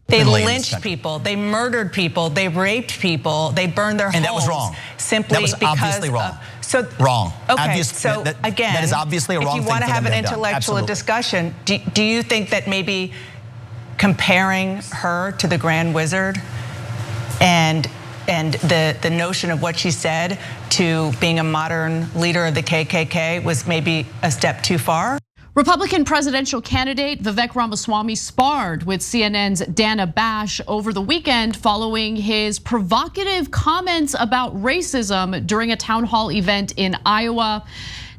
They lynched people, they murdered people, they raped people, they burned their homes. And that was wrong. Simply that was because obviously wrong. Wrong. Okay, so again, that is obviously a wrong thing. If you want to have an intellectual discussion, do you think that maybe comparing her to the Grand Wizard and the notion of what she said to being a modern leader of the KKK was maybe a step too far? Republican presidential candidate Vivek Ramaswamy sparred with CNN's Dana Bash over the weekend following his provocative comments about racism during a town hall event in Iowa.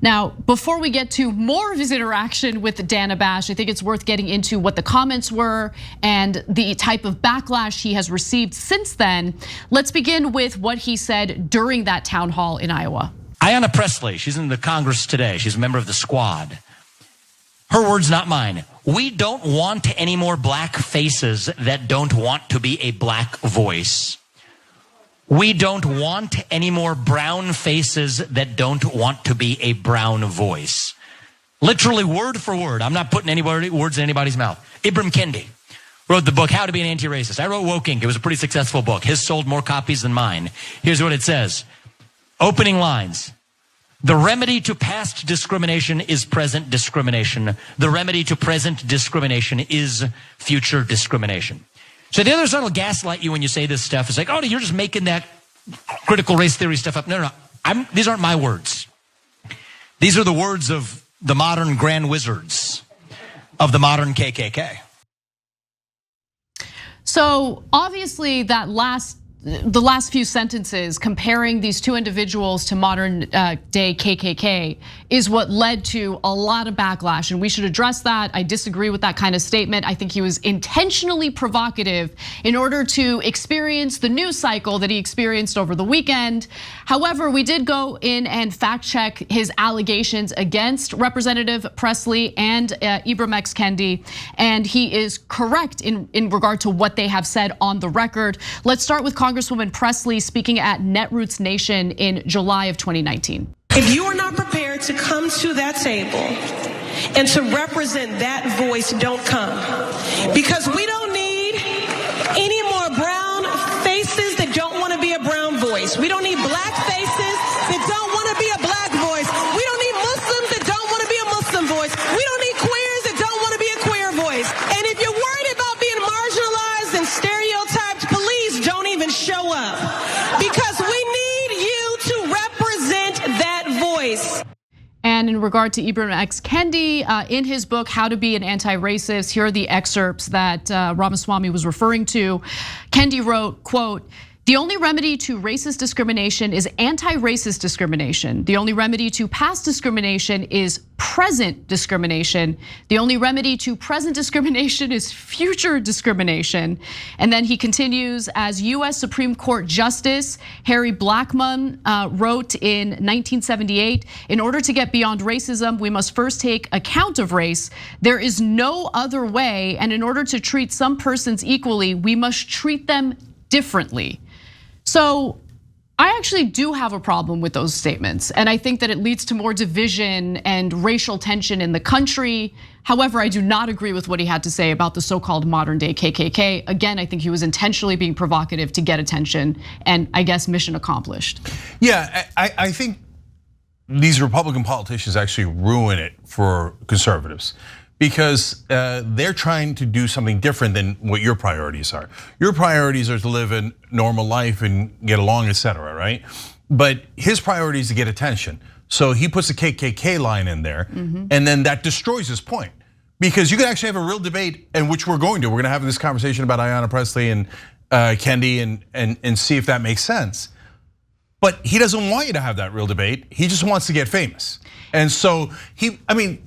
Now, before we get to more of his interaction with Dana Bash, I think it's worth getting into what the comments were and the type of backlash he has received since then. Let's begin with what he said during that town hall in Iowa. Ayanna Pressley, she's in the Congress today. She's a member of the squad. Her words, not mine. We don't want any more black faces that don't want to be a black voice. We don't want any more brown faces that don't want to be a brown voice. Literally word for word. I'm not putting words in anybody's mouth. Ibram Kendi wrote the book, How to Be an Anti-Racist. I wrote Woke Inc. It was a pretty successful book. His sold more copies than mine. Here's what it says. Opening lines. The remedy to past discrimination is present discrimination. The remedy to present discrimination is future discrimination. So the other side will gaslight you when you say this stuff. It's like, oh, you're just making that critical race theory stuff up. No. These aren't my words. These are the words of the modern grand wizards of the modern KKK. So obviously the last few sentences comparing these two individuals to modern day KKK is what led to a lot of backlash, and we should address that. I disagree with that kind of statement. I think he was intentionally provocative in order to experience the news cycle that he experienced over the weekend. However, we did go in and fact check his allegations against Representative Pressley and Ibram Kendi, and he is correct in regard to what they have said on the record. Let's start with Congresswoman Pressley speaking at Netroots Nation in July of 2019. If you are not prepared to come to that table and to represent that voice, don't come. Because we don't need any more brown faces that don't want to be a brown voice. We don't need black faces that don't want to be a black voice. We don't need Muslims that don't want to be a Muslim voice. We don't need queers that don't want to be a queer voice. And if you're worried about being marginalized and stereotyped, please don't even show up. Because we need you to represent that voice. And in regard to Ibram Kendi, in his book, How to Be an Anti-Racist, here are the excerpts that Ramaswamy was referring to. Kendi wrote, quote, "The only remedy to racist discrimination is anti-racist discrimination. The only remedy to past discrimination is present discrimination. The only remedy to present discrimination is future discrimination." And then he continues, as US Supreme Court Justice Harry Blackmun wrote in 1978, "In order to get beyond racism, we must first take account of race. There is no other way, and in order to treat some persons equally, we must treat them differently." So I actually do have a problem with those statements, and I think that it leads to more division and racial tension in the country. However, I do not agree with what he had to say about the so-called modern day KKK. Again, I think he was intentionally being provocative to get attention, and I guess mission accomplished. Yeah, I think these Republican politicians actually ruin it for conservatives, because they're trying to do something different than what your priorities are. Your priorities are to live a normal life and get along, etc., right? But his priority is to get attention. So he puts a KKK line in there, and then that destroys his point. Because you could actually have a real debate, and which we're going to. We're gonna have this conversation about Ayanna Pressley and Kendi and see if that makes sense. But he doesn't want you to have that real debate. He just wants to get famous. And so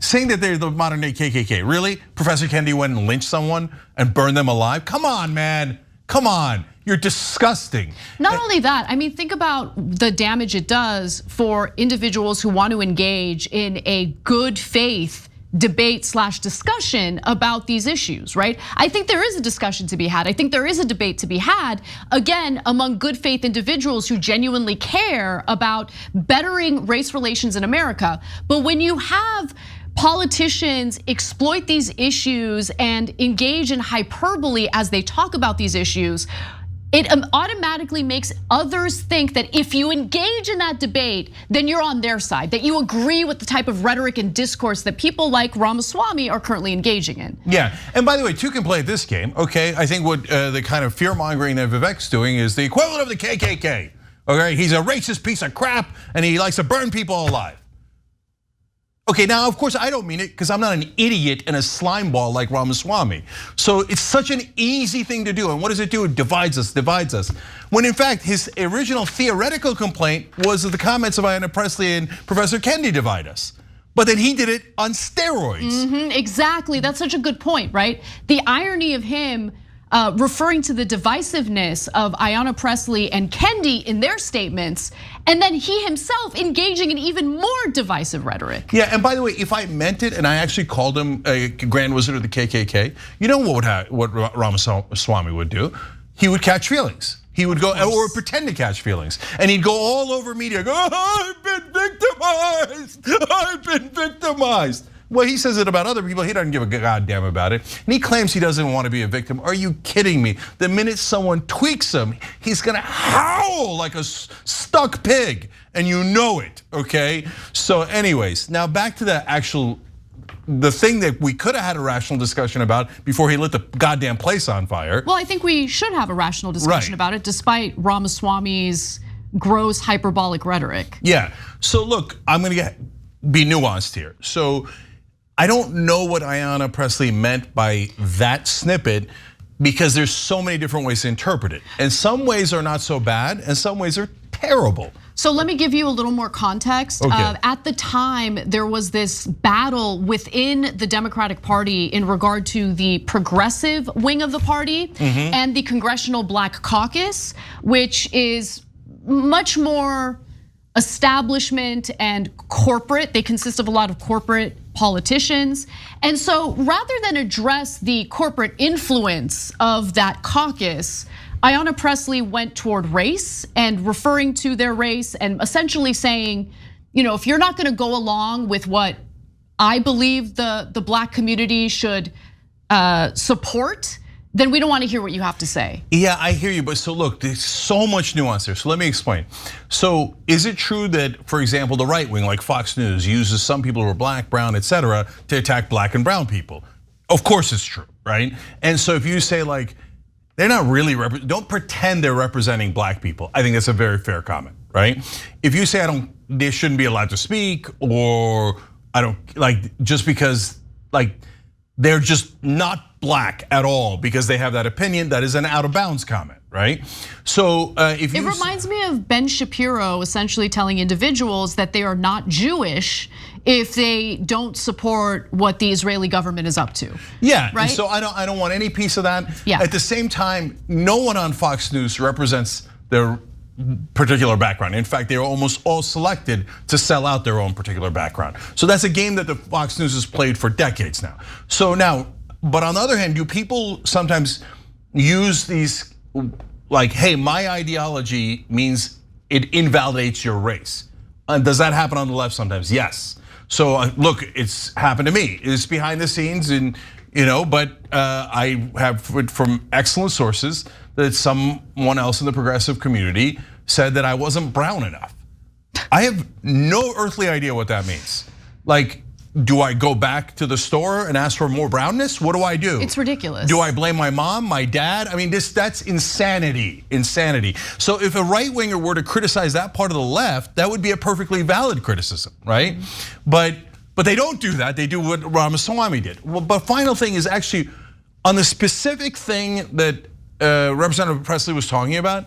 saying that they're the modern day KKK, really? Professor Kendi went and lynched someone and burned them alive? Come on, man, come on. You're disgusting. Not only that, think about the damage it does for individuals who want to engage in a good faith debate/discussion about these issues, right? I think there is a discussion to be had. I think there is a debate to be had, again, among good faith individuals who genuinely care about bettering race relations in America. But when you have politicians exploit these issues and engage in hyperbole as they talk about these issues, it automatically makes others think that if you engage in that debate, then you're on their side, that you agree with the type of rhetoric and discourse that people like Ramaswamy are currently engaging in. Yeah, and by the way, two can play at this game, okay? I think what the kind of fear-mongering that Vivek's doing is the equivalent of the KKK, okay? He's a racist piece of crap and he likes to burn people alive. Okay, now of course I don't mean it because I'm not an idiot and a slime ball like Ramaswamy. So it's such an easy thing to do, and what does it do? It divides us. When in fact his original theoretical complaint was that the comments of Ayanna Pressley and Professor Kendi divide us. But then he did it on steroids. Exactly, that's such a good point, right? The irony of him referring to the divisiveness of Ayanna Pressley and Kendi in their statements, and then he himself engaging in even more divisive rhetoric. Yeah, and by the way, if I meant it and I actually called him a grand wizard of the KKK, you know what Ramaswamy would do? He would catch feelings. He would go, or pretend to catch feelings. And he'd go all over media, go, I've been victimized. Well, he says it about other people, he doesn't give a goddamn about it. And he claims he doesn't want to be a victim. Are you kidding me? The minute someone tweaks him, he's gonna howl like a stuck pig, and you know it, okay? So anyways, now back to the thing that we could have had a rational discussion about before he lit the goddamn place on fire. Well, I think we should have a rational discussion about it, despite Ramaswamy's gross hyperbolic rhetoric. Yeah, so look, I'm gonna be nuanced here. So I don't know what Ayanna Pressley meant by that snippet because there's so many different ways to interpret it. And some ways are not so bad and some ways are terrible. So let me give you a little more context. Okay. At the time, there was this battle within the Democratic Party in regard to the progressive wing of the party and the Congressional Black Caucus, which is much more establishment and corporate. They consist of a lot of corporate politicians. And so rather than address the corporate influence of that caucus, Ayanna Pressley went toward race and referring to their race and essentially saying, if you're not gonna go along with what I believe the Black community should support, then we don't want to hear what you have to say. Yeah, I hear you, but so look, there's so much nuance there. So let me explain. So is it true that, for example, the right wing, like Fox News, uses some people who are black, brown, etc., to attack black and brown people? Of course it's true, right? And so if you say like, they're not really, don't pretend they're representing black people, I think that's a very fair comment, right? If you say they shouldn't be allowed to speak, or I don't, just because they're just not black at all because they have that opinion, that is an out of bounds comment, right? So if you— It reminds me of Ben Shapiro essentially telling individuals that they are not Jewish if they don't support what the Israeli government is up to. Yeah, right? So I don't want any piece of that. Yeah. At the same time, no one on Fox News represents their particular background. In fact, they are almost all selected to sell out their own particular background. So that's a game that the Fox News has played for decades now. So now, but on the other hand, do people sometimes use these like, hey, my ideology means it invalidates your race? And does that happen on the left sometimes? Yes. So look, it's happened to me. It's behind the scenes, and but I have from excellent sources that someone else in the progressive community said that I wasn't brown enough. I have no earthly idea what that means. Like, do I go back to the store and ask for more brownness? What do I do? It's ridiculous. Do I blame my mom, my dad? I mean, that's insanity, insanity. So if a right winger were to criticize that part of the left, that would be a perfectly valid criticism, right? But they don't do that. They do what Ramaswamy did. Well, but final thing is actually on the specific thing that Representative Pressley was talking about.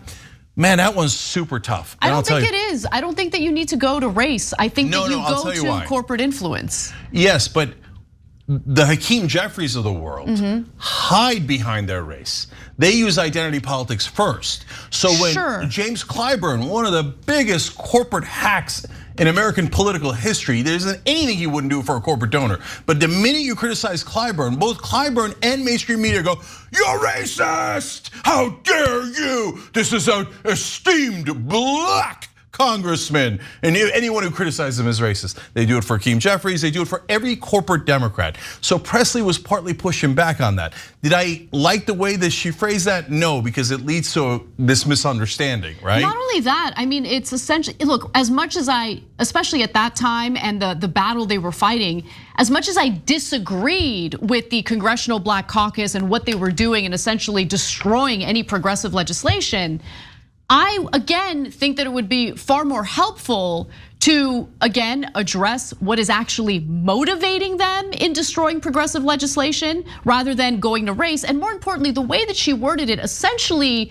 Man, that one's super tough. I don't think it is. I don't think that you need to go to race. I think that you go to corporate influence. Yes, but the Hakeem Jeffries of the world hide behind their race. They use identity politics first. So when James Clyburn, one of the biggest corporate hacks in American political history, there isn't anything he wouldn't do for a corporate donor. But the minute you criticize Clyburn, both Clyburn and mainstream media go, "You're racist! How dare you? This is an esteemed black congressmen, and anyone who criticizes them as racist. They do it for Hakeem Jeffries, they do it for every corporate Democrat. So Pressley was partly pushing back on that. Did I like the way that she phrased that? No, because it leads to this misunderstanding, right? Not only that, I mean, it's essentially, look, as much as I, especially at that time and the battle they were fighting, as much as I disagreed with the Congressional Black Caucus and what they were doing and essentially destroying any progressive legislation, I, again, think that it would be far more helpful to, again, address what is actually motivating them in destroying progressive legislation rather than going to race. And more importantly, the way that she worded it essentially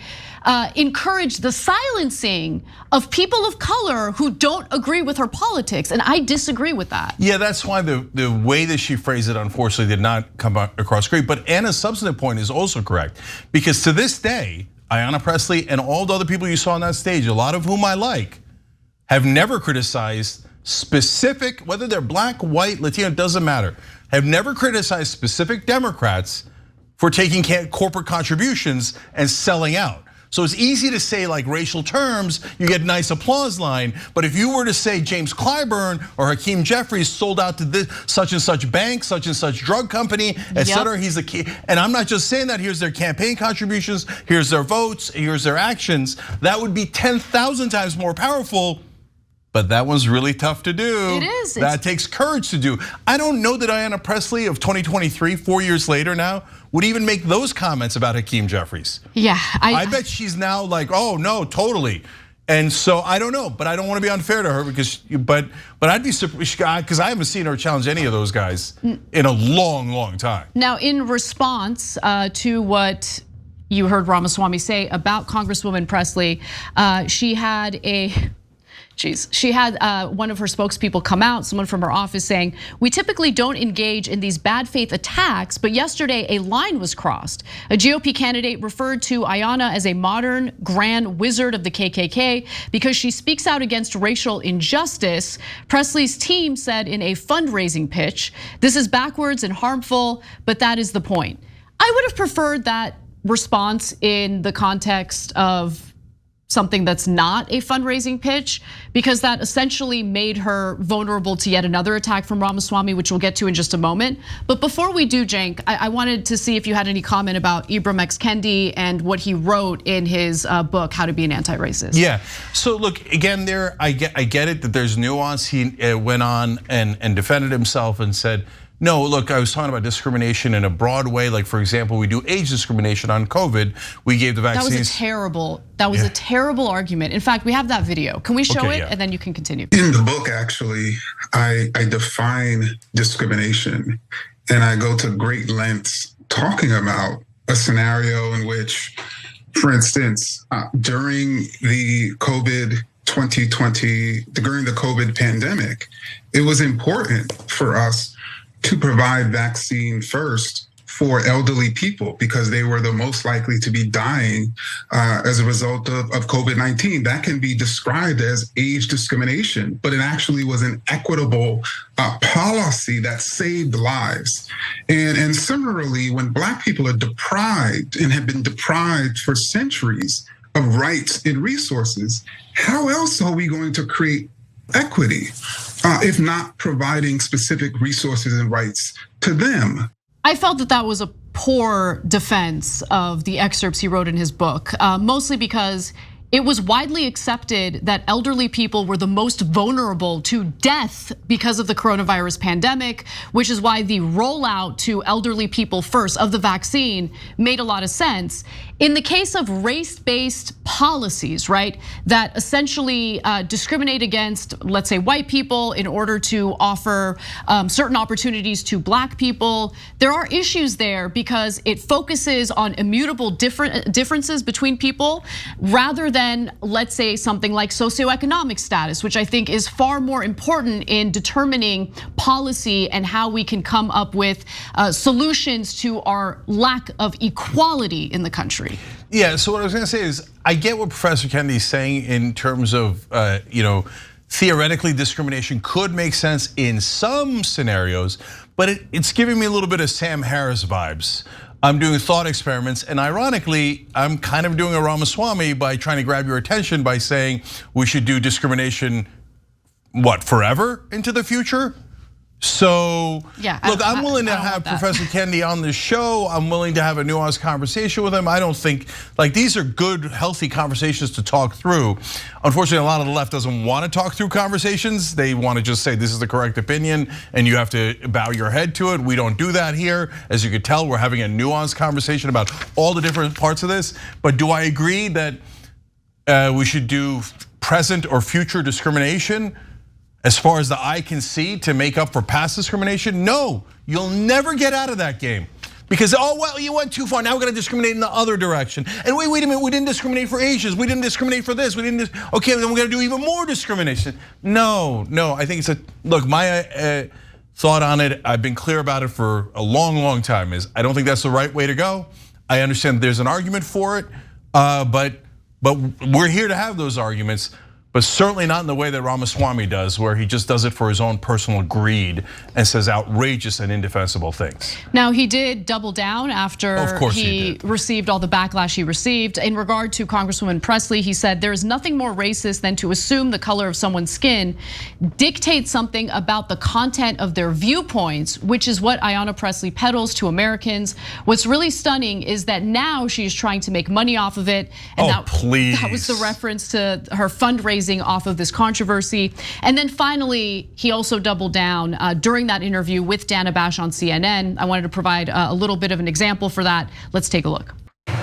encouraged the silencing of people of color who don't agree with her politics. And I disagree with that. Yeah, that's why the way that she phrased it, unfortunately, did not come across great. But Anna's substantive point is also correct. Because to this day, Ayanna Pressley and all the other people you saw on that stage, a lot of whom I like, have never criticized specific, whether they're black, white, Latino, doesn't matter, have never criticized specific Democrats for taking corporate contributions and selling out. So it's easy to say like racial terms, you get a nice applause line, but if you were to say James Clyburn or Hakeem Jeffries sold out to this such and such bank, such and such drug company, et cetera, he's the key. And I'm not just saying that, here's their campaign contributions, here's their votes, here's their actions. That would be 10,000 times more powerful. But that one's really tough to do. It is. That takes courage to do. I don't know that Ayanna Pressley of 2023, 4 years later now, would even make those comments about Hakeem Jeffries. Yeah, I bet she's now like, oh no, totally. And so I don't know, but I don't want to be unfair to her because, but I'd be surprised because I haven't seen her challenge any of those guys in a long, long time. Now, in response to what you heard Ramaswamy say about Congresswoman Pressley, she had one of her spokespeople come out, someone from her office saying, "We typically don't engage in these bad faith attacks, but yesterday a line was crossed. A GOP candidate referred to Ayanna as a modern grand wizard of the KKK because she speaks out against racial injustice." Pressley's team said in a fundraising pitch, "This is backwards and harmful, but that is the point." I would have preferred that response in the context of something that's not a fundraising pitch, because that essentially made her vulnerable to yet another attack from Ramaswamy, which we'll get to in just a moment. But before we do, Cenk, I wanted to see if you had any comment about Ibram Kendi and what he wrote in his book, How to Be an Anti-Racist. Yeah, so look, again, I get it that there's nuance. He went on and defended himself and said, no, look, I was talking about discrimination in a broad way. Like, for example, we do age discrimination on COVID. We gave the vaccines. That was a terrible argument. In fact, we have that video. Can we show it? And then you can continue. In the book, actually, I define discrimination, and I go to great lengths talking about a scenario in which, for instance, during the COVID 2020, during the COVID pandemic, it was important for us to provide vaccine first for elderly people because they were the most likely to be dying as a result of COVID-19. That can be described as age discrimination, but it actually was an equitable policy that saved lives. And similarly, when Black people are deprived and have been deprived for centuries of rights and resources, how else are we going to create equity if not providing specific resources and rights to them? I felt that that was a poor defense of the excerpts he wrote in his book, mostly because it was widely accepted that elderly people were the most vulnerable to death because of the coronavirus pandemic, which is why the rollout to elderly people first of the vaccine made a lot of sense. In the case of race-based policies, right, that essentially discriminate against, let's say, white people in order to offer certain opportunities to Black people, there are issues there because it focuses on immutable differences between people rather than, let's say, something like socioeconomic status, which I think is far more important in determining policy and how we can come up with solutions to our lack of equality in the country. Yeah, so what I was gonna say is, I get what Professor Kendi is saying in terms of, theoretically discrimination could make sense in some scenarios, but it's giving me a little bit of Sam Harris vibes. I'm doing thought experiments, and ironically, I'm kind of doing a Ramaswamy by trying to grab your attention by saying we should do discrimination, what, forever into the future? So, yeah, look, I'm willing to have Professor Kendi on the show. I'm willing to have a nuanced conversation with him. I don't think, like, these are good, healthy conversations to talk through. Unfortunately, a lot of the left doesn't want to talk through conversations. They want to just say this is the correct opinion and you have to bow your head to it. We don't do that here. As you could tell, we're having a nuanced conversation about all the different parts of this. But do I agree that we should do present or future discrimination as far as the eye can see to make up for past discrimination? No, you'll never get out of that game. Because, oh, well, you went too far, now we're gonna discriminate in the other direction. And wait a minute, we didn't discriminate for Asians, we didn't discriminate for this, okay, then we're gonna do even more discrimination. No, I think it's look, my thought on it, I've been clear about it for a long time, is I don't think that's the right way to go. I understand there's an argument for it, but we're here to have those arguments. But certainly not in the way that Ramaswamy does, where he just does it for his own personal greed and says outrageous and indefensible things. Now, he did double down after he received all the backlash he received. In regard to Congresswoman Pressley, he said, there is nothing more racist than to assume the color of someone's skin dictates something about the content of their viewpoints, which is what Ayanna Pressley peddles to Americans. What's really stunning is that now she's trying to make money off of it. And that was the reference to her fundraising off of this controversy. And then finally, he also doubled down during that interview with Dana Bash on CNN. I wanted to provide a little bit of an example for that. Let's take a look.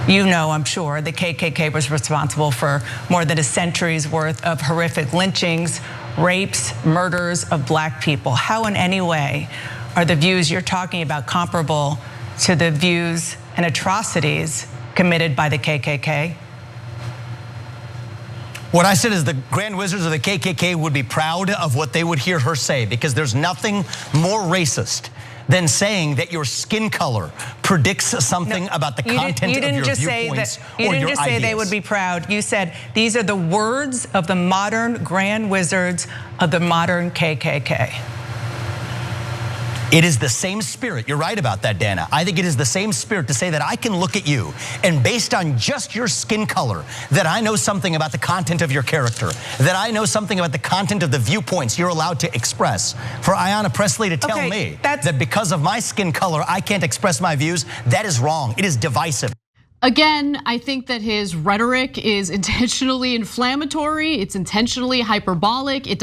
You know, I'm sure, the KKK was responsible for more than a century's worth of horrific lynchings, rapes, murders of black people. How in any way are the views you're talking about comparable to the views and atrocities committed by the KKK? What I said is the Grand Wizards of the KKK would be proud of what they would hear her say, because there's nothing more racist than saying that your skin color predicts something about the content of your viewpoints or your ideas. You didn't just say they would be proud. You said these are the words of the modern Grand Wizards of the modern KKK. It is the same spirit. You're right about that, Dana. I think it is the same spirit to say that I can look at you and based on just your skin color, that I know something about the content of your character, that I know something about the content of the viewpoints you're allowed to express. For Ayanna Pressley to tell me that because of my skin color, I can't express my views, that is wrong. It is divisive. Again, I think that his rhetoric is intentionally inflammatory. It's intentionally hyperbolic. It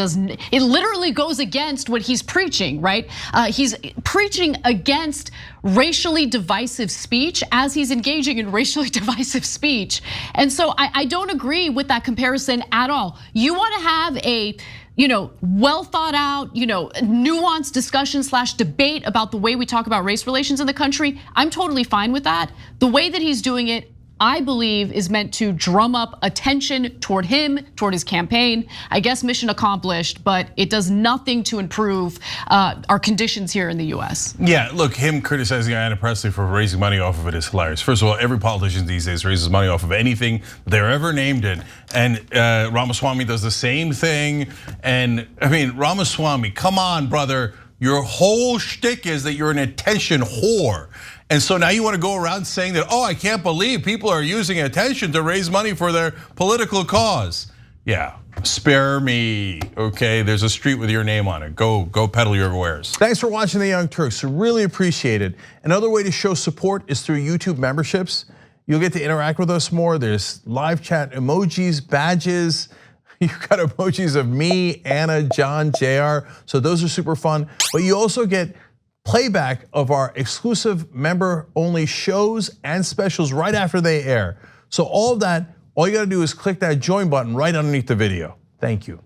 literally goes against what he's preaching, right? He's preaching against racially divisive speech as he's engaging in racially divisive speech. And so I don't agree with that comparison at all. You want to have a well thought out, nuanced discussion / debate about the way we talk about race relations in the country. I'm totally fine with that. The way that he's doing it, I believe, is meant to drum up attention toward him, toward his campaign. I guess mission accomplished, but it does nothing to improve our conditions here in the US. Yeah, look, him criticizing Ayanna Pressley for raising money off of it is hilarious. First of all, every politician these days raises money off of anything they're ever named in. And Ramaswamy does the same thing. And I mean, Ramaswamy, come on, brother. Your whole shtick is that you're an attention whore. And so now you want to go around saying that, oh, I can't believe people are using attention to raise money for their political cause. Yeah, spare me, okay? There's a street with your name on it. Go peddle your wares. Thanks for watching The Young Turks, really appreciate it. Another way to show support is through YouTube memberships. You'll get to interact with us more. There's live chat emojis, badges. You've got emojis of me, Anna, John, JR. So those are super fun. But you also get playback of our exclusive member-only shows and specials right after they air. So all of that, all you gotta do is click that join button right underneath the video. Thank you.